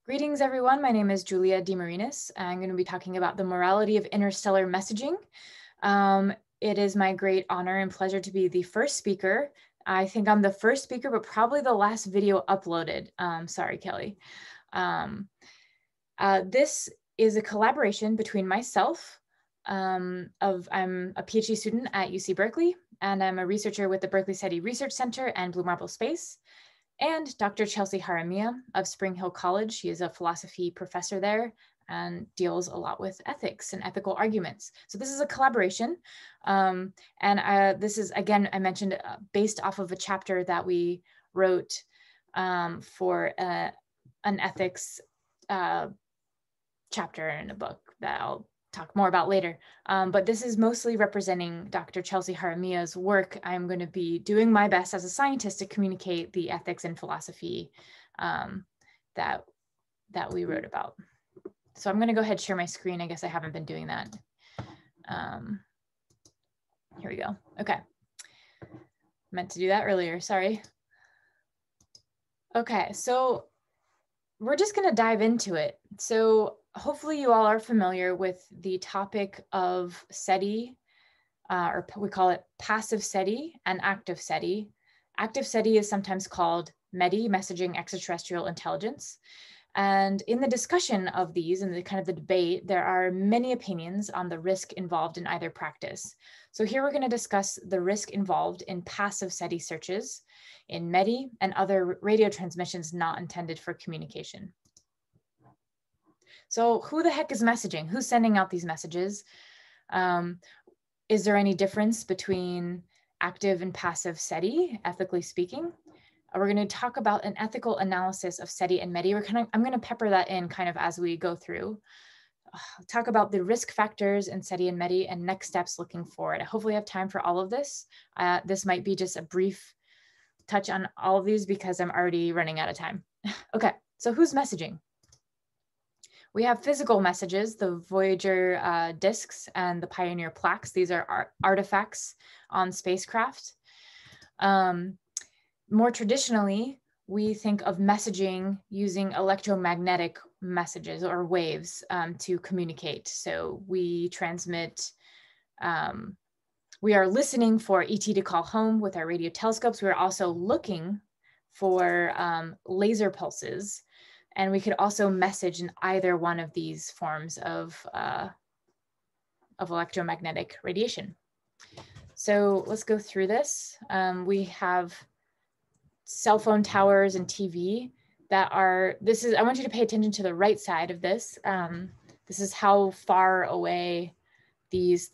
Greetings, everyone. My name is Julia DeMarines. I'm going to be talking about the morality of interstellar messaging. It is my great honor and pleasure to be the first speaker. I think I'm the first speaker, but probably the last video uploaded. Sorry, Kelly. This is a collaboration between myself, I'm a PhD student at UC Berkeley, and I'm a researcher with the Berkeley SETI Research Center and Blue Marble Space, and Dr. Chelsea Jaramillo of Spring Hill College. She is a philosophy professor there and deals a lot with ethics and ethical arguments. So this is a collaboration. This is, again, I mentioned, based off of a chapter that we wrote for an ethics chapter in a book that I'll talk more about later. But this is mostly representing Dr. Chelsea Jaramillo's work. I'm going to be doing my best as a scientist to communicate the ethics and philosophy that we wrote about. So I'm going to go ahead and share my screen. I guess I haven't been doing that. Here we go. Okay. Meant to do that earlier, sorry. Okay, so we're just going to dive into it. So hopefully you all are familiar with the topic of SETI, or we call it passive SETI and active SETI. Active SETI is sometimes called METI, Messaging Extraterrestrial Intelligence. And in the discussion of these and the kind of the debate, there are many opinions on the risk involved in either practice. So here we're going to discuss the risk involved in passive SETI searches, in METI, and other radio transmissions not intended for communication. So who the heck is messaging? Who's sending out these messages? Is there any difference between active and passive SETI, ethically speaking? We're going to talk about an ethical analysis of SETI and METI. I'm going to pepper that in kind of as we go through. Talk about the risk factors in SETI and METI and next steps looking forward. I hopefully have time for all of this. This might be just a brief touch on all of these because I'm already running out of time. Okay, so who's messaging? We have physical messages, the Voyager disks and the Pioneer plaques. These are artifacts on spacecraft. More traditionally, we think of messaging using electromagnetic messages or waves to communicate. So we transmit, we are listening for ET to call home with our radio telescopes. We're also looking for laser pulses. And we could also message in either one of these forms of electromagnetic radiation. So let's go through this. We have cell phone towers and TV that are, I want you to pay attention to the right side of this. This is how far away these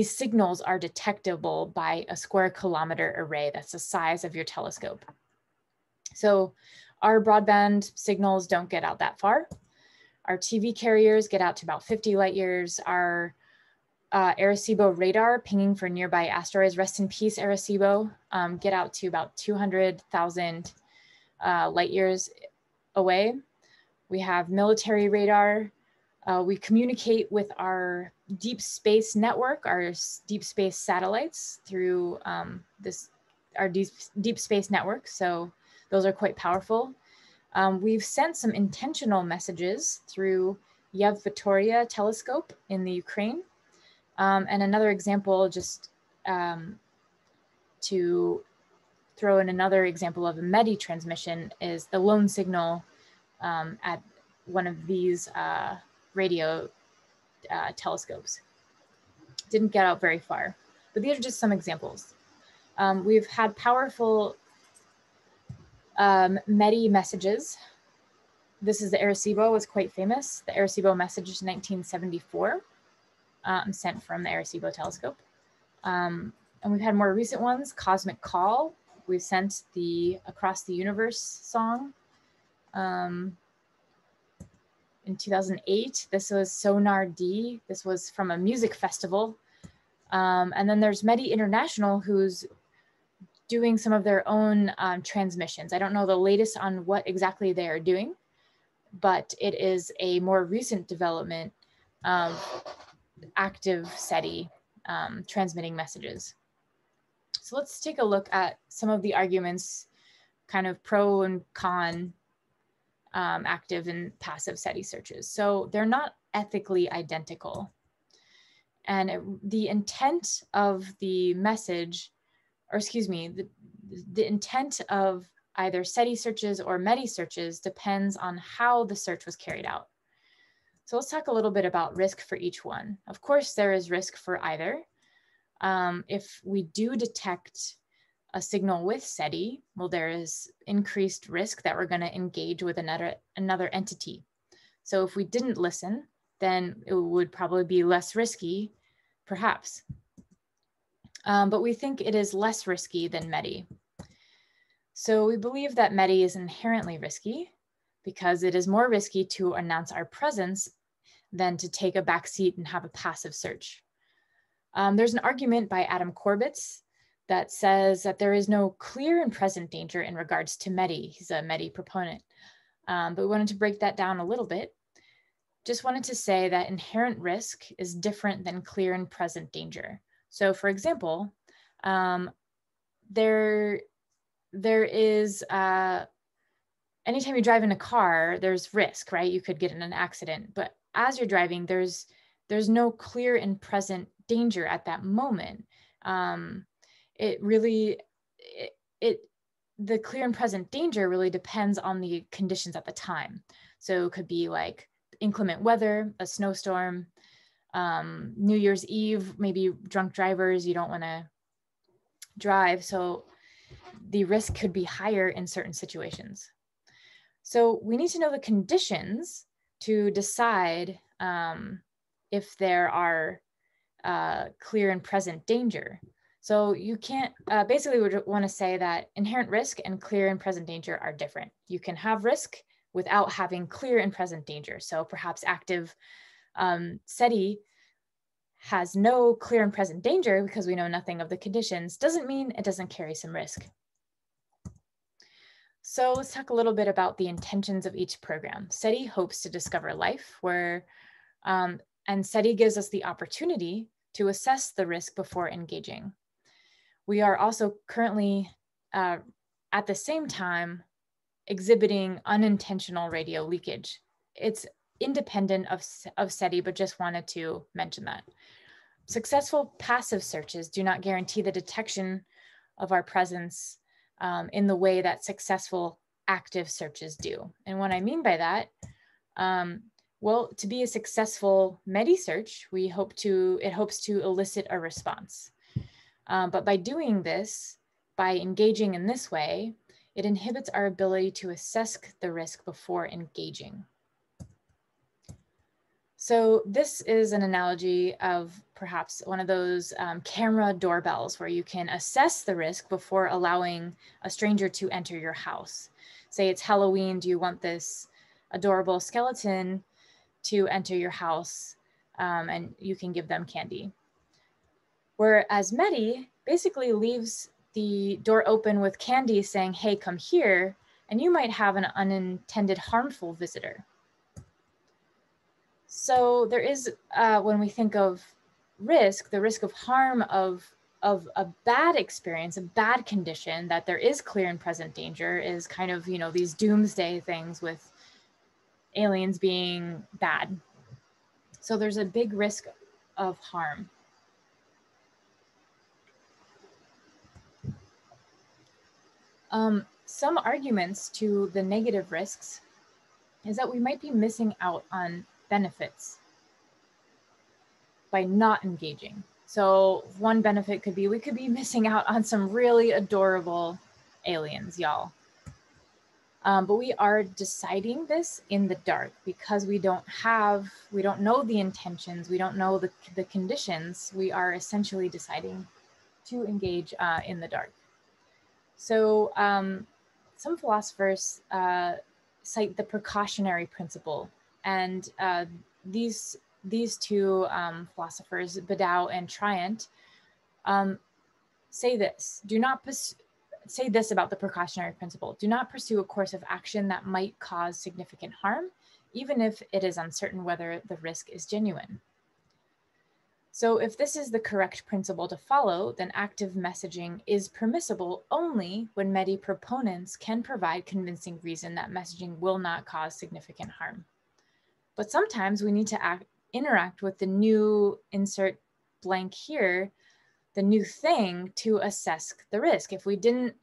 signals are detectable by a square kilometer array. That's the size of your telescope. So our broadband signals don't get out that far. Our TV carriers get out to about 50 light years. Our Arecibo radar pinging for nearby asteroids, rest in peace Arecibo, get out to about 200,000 light years away. We have military radar. We communicate with our deep space network, our deep space satellites through our deep space network. So those are quite powerful. We've sent some intentional messages through Yevpatoria telescope in the Ukraine. And another example, just to throw in another example of a METI transmission, is the lone signal at one of these radio telescopes. Didn't get out very far, but these are just some examples. We've had powerful METI messages. This is the Arecibo, was quite famous. The Arecibo message is 1974, sent from the Arecibo telescope. And we've had more recent ones, Cosmic Call. We've sent the Across the Universe song. In 2008, this was Sonar D. This was from a music festival. And then there's METI International, who's doing some of their own transmissions. I don't know the latest on what exactly they are doing, but it is a more recent development of active SETI transmitting messages. So let's take a look at some of the arguments, kind of pro and con active and passive SETI searches. So they're not ethically identical. And the intent of the message, or excuse me, the intent of either SETI searches or METI searches depends on how the search was carried out. So let's talk a little bit about risk for each one. Of course, there is risk for either. If we do detect a signal with SETI, well, there is increased risk that we're going to engage with another entity. So if we didn't listen, then it would probably be less risky, perhaps. But we think it is less risky than METI. So we believe that METI is inherently risky because it is more risky to announce our presence than to take a back seat and have a passive search. There's an argument by Adam Corbett that says that there is no clear and present danger in regards to METI. He's a METI proponent. But we wanted to break that down a little bit. Just wanted to say that inherent risk is different than clear and present danger. So for example, there is, anytime you drive in a car, there's risk, right? You could get in an accident, but as you're driving, there's no clear and present danger at that moment. The clear and present danger really depends on the conditions at the time. So it could be like inclement weather, a snowstorm, New Year's Eve, maybe drunk drivers, you don't want to drive. So the risk could be higher in certain situations. So we need to know the conditions to decide if there are clear and present danger. So you can't, basically we want to say that inherent risk and clear and present danger are different. You can have risk without having clear and present danger. So perhaps active SETI has no clear and present danger because we know nothing of the conditions, doesn't mean it doesn't carry some risk. So let's talk a little bit about the intentions of each program. SETI hopes to discover life, and SETI gives us the opportunity to assess the risk before engaging. We are also currently, at the same time, exhibiting unintentional radio leakage. It's independent of SETI, but just wanted to mention that. Successful passive searches do not guarantee the detection of our presence in the way that successful active searches do. And what I mean by that, well, to be a successful METI search, it hopes to elicit a response. But by doing this, by engaging in this way, it inhibits our ability to assess the risk before engaging. So this is an analogy of perhaps one of those camera doorbells where you can assess the risk before allowing a stranger to enter your house. Say it's Halloween, do you want this adorable skeleton to enter your house, and you can give them candy. Whereas METI basically leaves the door open with candy saying, hey, come here, and you might have an unintended harmful visitor. So there is, when we think of risk, the risk of harm of a bad experience, a bad condition, that there is clear and present danger is kind of, these doomsday things with aliens being bad. So there's a big risk of harm. Some arguments to the negative risks is that we might be missing out on benefits by not engaging. So one benefit could be, we could be missing out on some really adorable aliens, y'all. But we are deciding this in the dark because we don't know the intentions, we don't know the conditions. We are essentially deciding to engage in the dark. So some philosophers cite the precautionary principle, and these two philosophers, Bedau and Triant, say this: say this about the precautionary principle: do not pursue a course of action that might cause significant harm, even if it is uncertain whether the risk is genuine. So if this is the correct principle to follow, then active messaging is permissible only when METI proponents can provide convincing reason that messaging will not cause significant harm. But sometimes we need to interact with the new insert blank here, the new thing, to assess the risk. If we didn't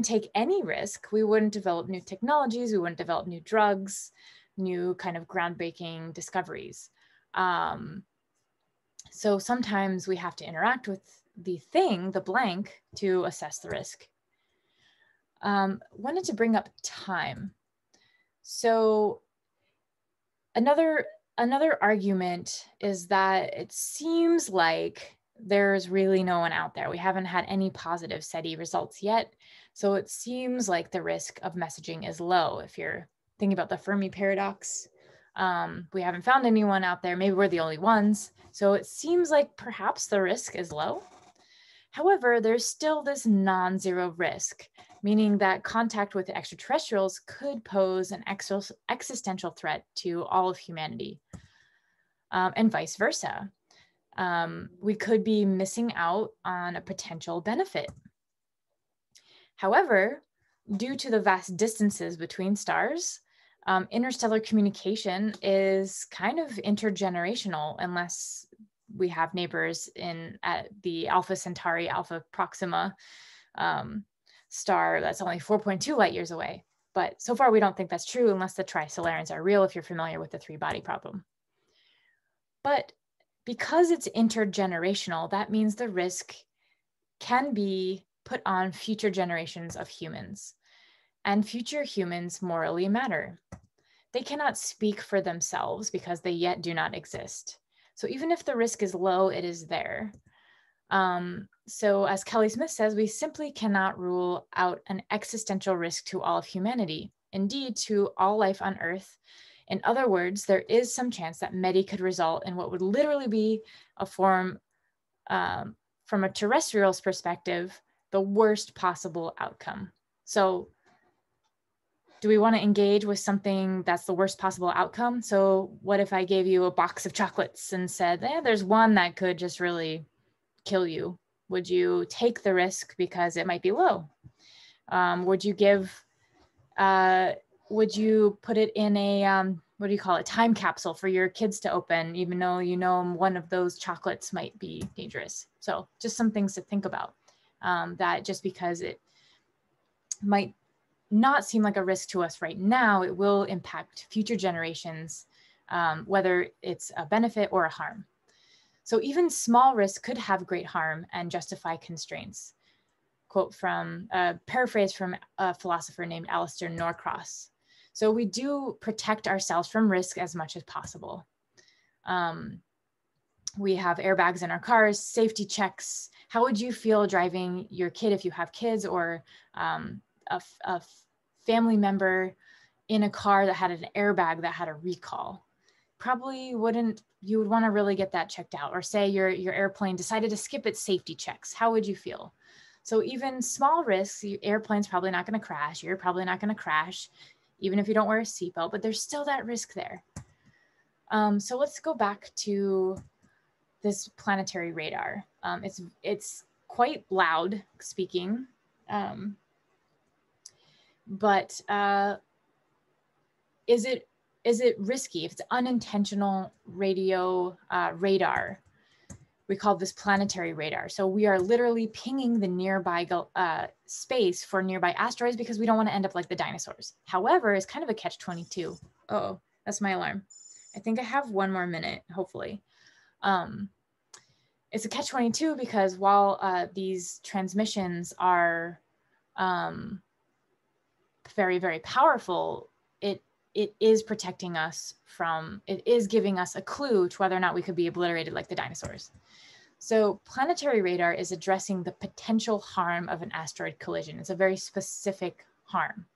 take any risk, we wouldn't develop new technologies, we wouldn't develop new drugs, new kind of groundbreaking discoveries. So sometimes we have to interact with the thing, the blank, to assess the risk. Wanted to bring up time. So another argument is that it seems like there's really no one out there. We haven't had any positive SETI results yet. So it seems like the risk of messaging is low. If you're thinking about the Fermi paradox, we haven't found anyone out there. Maybe we're the only ones. So it seems like perhaps the risk is low. However, there's still this non-zero risk, meaning that contact with extraterrestrials could pose an existential threat to all of humanity, and vice versa. We could be missing out on a potential benefit. However, due to the vast distances between stars, interstellar communication is kind of intergenerational unless we have neighbors at the Alpha Centauri, Alpha Proxima star that's only 4.2 light years away. But so far we don't think that's true unless the trisolarians are real, if you're familiar with the three-body problem. But because it's intergenerational, that means the risk can be put on future generations of humans. And future humans morally matter. They cannot speak for themselves because they yet do not exist. So even if the risk is low, it is there. So as Kelly Smith says, we simply cannot rule out an existential risk to all of humanity, indeed to all life on Earth. In other words, there is some chance that METI could result in what would literally be a form, from a terrestrial's perspective, the worst possible outcome. So do we want to engage with something that's the worst possible outcome? So what if I gave you a box of chocolates and said, there's one that could just really kill you? Would you take the risk because it might be low? Would you put it in a, what do you call it, time capsule for your kids to open, even though you know one of those chocolates might be dangerous? So just some things to think about, that just because it might not seem like a risk to us right now, it will impact future generations, whether it's a benefit or a harm. So even small risks could have great harm and justify constraints. Quote from a paraphrase from a philosopher named Alistair Norcross. So we do protect ourselves from risk as much as possible. We have airbags in our cars, safety checks. How would you feel driving your kid if you have kids, or a family member in a car that had an airbag that had a recall? Probably wouldn't, you would want to really get that checked out. Or say your airplane decided to skip its safety checks. How would you feel? So even small risks, your airplane's probably not going to crash. You're probably not going to crash, even if you don't wear a seatbelt, but there's still that risk there. So let's go back to this planetary radar. It's quite loud speaking, but is it risky? If it's unintentional radio radar, we call this planetary radar. So we are literally pinging the nearby space for nearby asteroids because we don't want to end up like the dinosaurs. However, it's kind of a catch-22. Oh, that's my alarm. I think I have one more minute, hopefully. It's a catch-22 because while these transmissions are very, very powerful, it is protecting us from, it is giving us a clue to whether or not we could be obliterated like the dinosaurs. So planetary radar is addressing the potential harm of an asteroid collision. It's a very specific harm.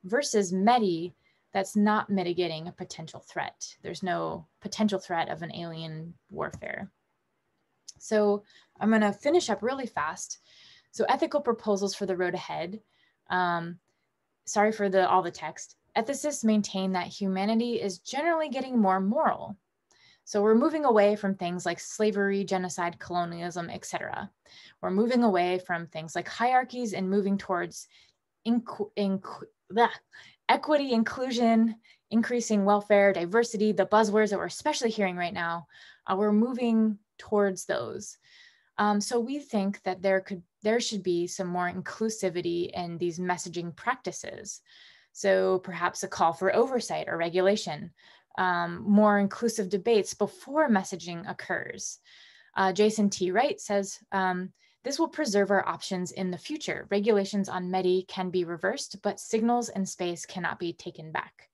Versus METI, that's not mitigating a potential threat. There's no potential threat of an alien warfare. So I'm going to finish up really fast. So ethical proposals for the road ahead. Sorry for all the text. Ethicists maintain that humanity is generally getting more moral. So we're moving away from things like slavery, genocide, colonialism, etc. We're moving away from things like hierarchies and moving towards equity, inclusion, increasing welfare, diversity, the buzzwords that we're especially hearing right now. We're moving towards those. So we think that there should be some more inclusivity in these messaging practices. So perhaps a call for oversight or regulation, more inclusive debates before messaging occurs. Jason T. Wright says, this will preserve our options in the future. Regulations on METI can be reversed, but signals in space cannot be taken back.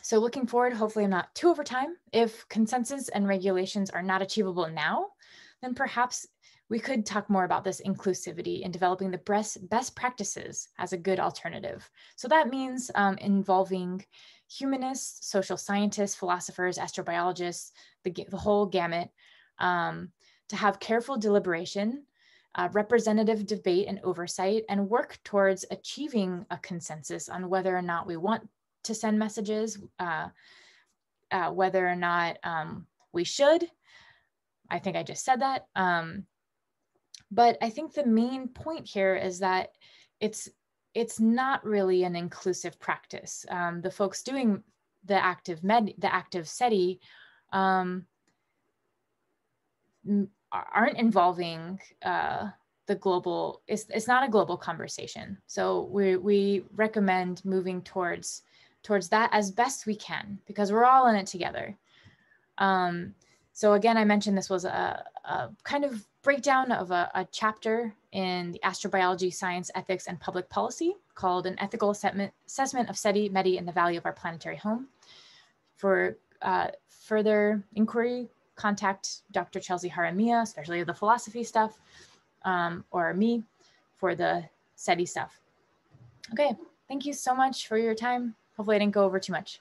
So looking forward, hopefully I'm not too over time. If consensus and regulations are not achievable now, then perhaps we could talk more about this inclusivity and developing the best practices as a good alternative. So that means involving humanists, social scientists, philosophers, astrobiologists, the whole gamut, to have careful deliberation, representative debate and oversight, and work towards achieving a consensus on whether or not we want to send messages, whether or not we should. I think I just said that. But I think the main point here is that it's not really an inclusive practice. The folks doing the active SETI aren't involving the global. It's not a global conversation. So we recommend moving towards that as best we can, because we're all in it together. So again, I mentioned this was a kind of breakdown of a chapter in the astrobiology, science, ethics, and public policy called An Ethical Assessment of SETI, METI, and the Value of Our Planetary Home. For further inquiry, contact Dr. Chelsea Haramia, especially the philosophy stuff, or me for the SETI stuff. Okay, thank you so much for your time. Hopefully I didn't go over too much.